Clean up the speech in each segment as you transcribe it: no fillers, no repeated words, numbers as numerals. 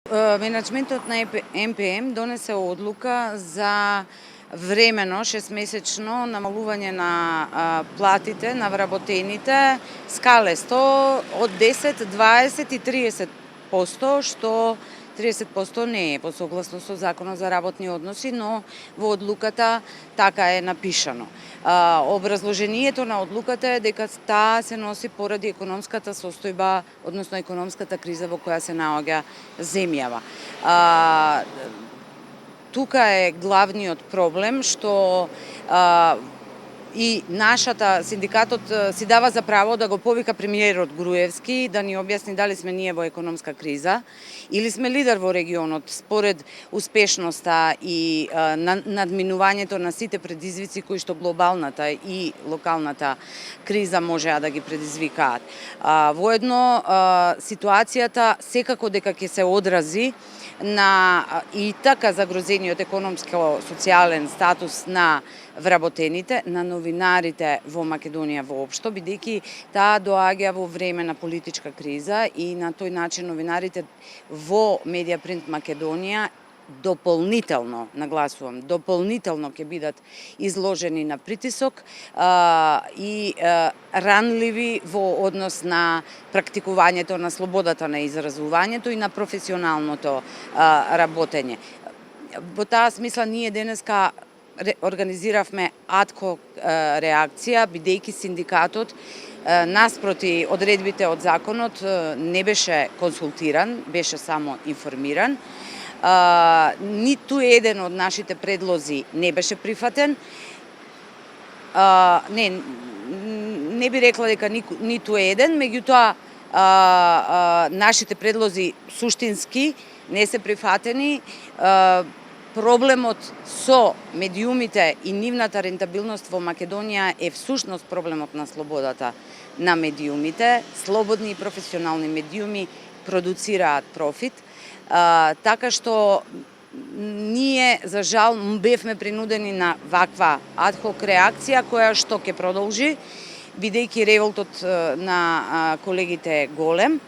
Менаџментот на МПМ донесе одлука за времено 6-месечно намалување на платите на вработените скале 100 од 10, 20 и 30%, што 30% не е по согласно со Законот за работни односи, но во одлуката така е напишано. Образложението на одлуката е дека таа се носи поради економската состојба, односно економската криза во која се наоѓа земјава. Тука е главниот проблем што и нашата синдикатот си дава за право да го повика премиерот Груевски да ни објасни дали сме ние во економска криза или сме лидер во регионот според успешноста и надминувањето на сите предизвици кои што глобалната и локалната криза можеа да ги предизвикаат. Воедно ситуацијата секако дека ќе се одрази на и така загрозениот економско-социјален статус на вработените, на новинарите во Македонија воопшто, бидејќи таа доаѓа во време на политичка криза и на тој начин новинарите во Медиапринт Македонија дополнително, нагласувам, дополнително ќе бидат изложени на притисок и ранливи во однос на практикувањето на слободата на изразувањето и на професионалното работење. Во таа смисла ние денеска организиравме адхок реакција, бидејќи синдикатот наспроти одредбите од законот не беше консултиран, беше само информиран. Ниту еден од нашите предлози не беше прифатен. Не би рекла дека ниту еден, меѓутоа нашите предлози суштински не се прифатени. Проблемот со медиумите и нивната рентабилност во Македонија е всушност проблемот на слободата на медиумите. Слободни и професионални медиуми продуцираат профит, така што ние, за жал, бевме принудени на ваква адхок реакција, која што ќе продолжи, бидејќи револтот на колегите е голем.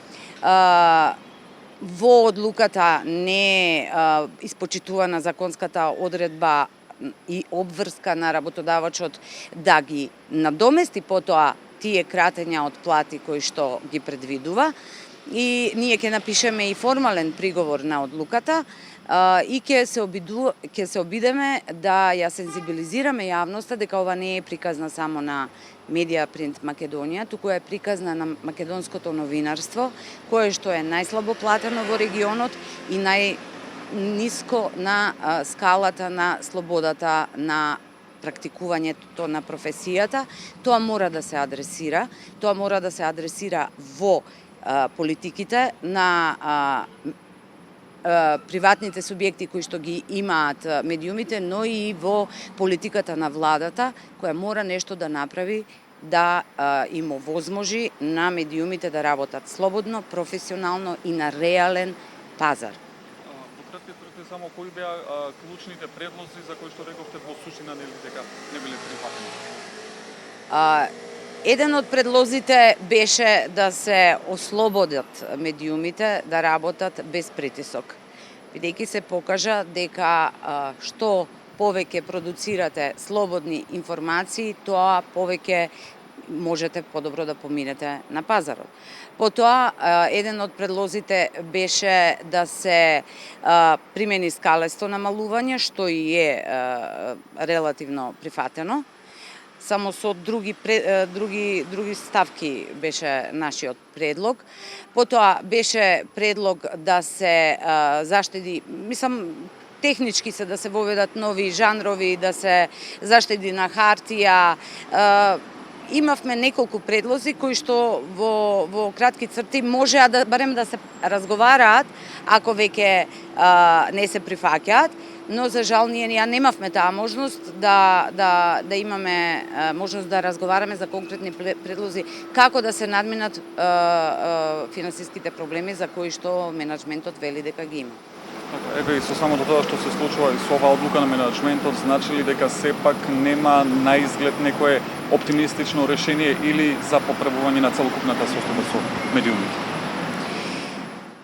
Во одлуката не е испочитувана законската одредба и обврска на работодавачот да ги надомести потоа тие кратења од плати кои што ги предвидува. И ние ќе напишеме и формален приговор на одлуката и ќе се обидеме да ја сензибилизираме јавноста дека ова не е приказна само на Медиапринт Македонија, туку е приказна на македонското новинарство, кое што е најслабо платено во регионот и најниско на скалата на слободата на практикувањето на професијата. Тоа мора да се адресира. Тоа мора да се адресира во политиките на приватните субјекти кои што ги имаат медиумите, но и во политиката на владата, која мора нешто да направи да им овозможи на медиумите да работат слободно, професионално и на реален пазар. Во кратки црти само кои беа клучните предлози за кои што рековте во суштина дека не биле прифатени? Еден од предлозите беше да се ослободат медиумите да работат без притисок, бидејќи се покажа дека што повеќе продуцирате слободни информации, тоа повеќе можете подобро да поминете на пазарот. Потоа, еден од предлозите беше да се примени скалесто намалување, што и е релативно прифатено. Само со други ставки беше нашиот предлог. Потоа беше предлог да се заштеди, технички се да се воведат нови жанрови, да се заштеди на хартија. Имавме неколку предлози кои што во кратки црти можеа барем да се разговараат ако веќе не се прифаќаат, но за жал ние ја немавме таа можност да имаме можност да разговараме за конкретни предлози како да се надминат финансиските проблеми за кои што менаџментот вели дека ги има. Еве и со само до тоа што се случува и со оваа одлука на менаџментот, значи ли дека сепак нема на изглед некое оптимистично решение или за поправување на целокупната состојба со медиумите?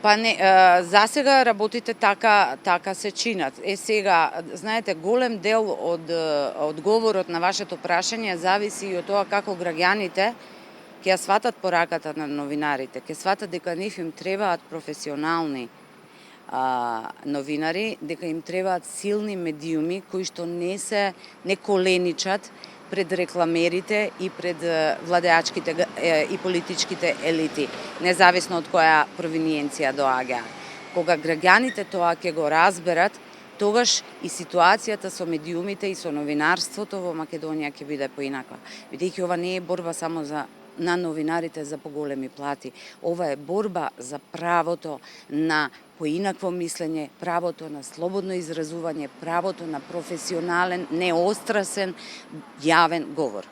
Па не, за сега работите така се чинат. Сега, знаете, голем дел од одговорот на вашето прашање зависи и од тоа како граѓаните ќе ја сватат пораката на новинарите, ќе сватат дека нив им требаат професионални новинари, дека им требаат силни медиуми кои што не коленичат пред рекламерите и пред владеачките и политичките елити, независно од која провиниенција доаѓа. Кога граѓаните тоа ќе го разберат, тогаш и ситуацијата со медиумите и со новинарството во Македонија ќе биде поинаква. Бидејќи ова не е борба само на новинарите за поголеми плати. Ова е борба за правото на поинакво мислење, правото на слободно изразување, правото на професионален, неострасен, јавен говор.